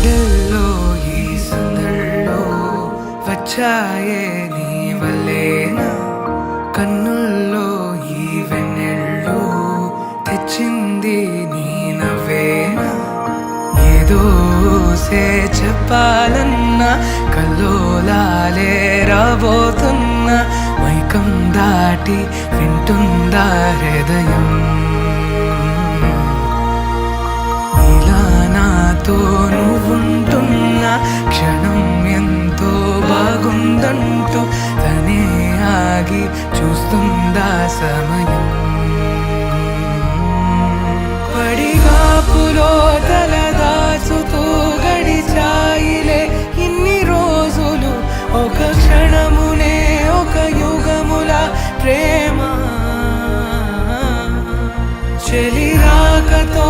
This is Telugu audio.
గుండెల్లో ఈ సందల్లో వచ్చాయే నీ వల్లేనా, కన్నుల్లో ఈ వెన్నెళ్ళు తెచ్చింది నీ నవ్వేనా. ఏదో చెప్పాలన్నా కల్లోలాలే రాబోతున్నా, మైకం దాటి వింటుందా హృదయం. ఇలా నాతో నువ్వుంటున్న క్షణం ఎంతో బాగుందంటూ తనే ఆగి చూస్తుందా సమయం. పడిగాపులో తలదాచుతూ గడిచాయిలే ఇన్ని రోజులు, ఒక క్షణమునే ఒక యుగముల ప్రేమ. చెలి రాకతో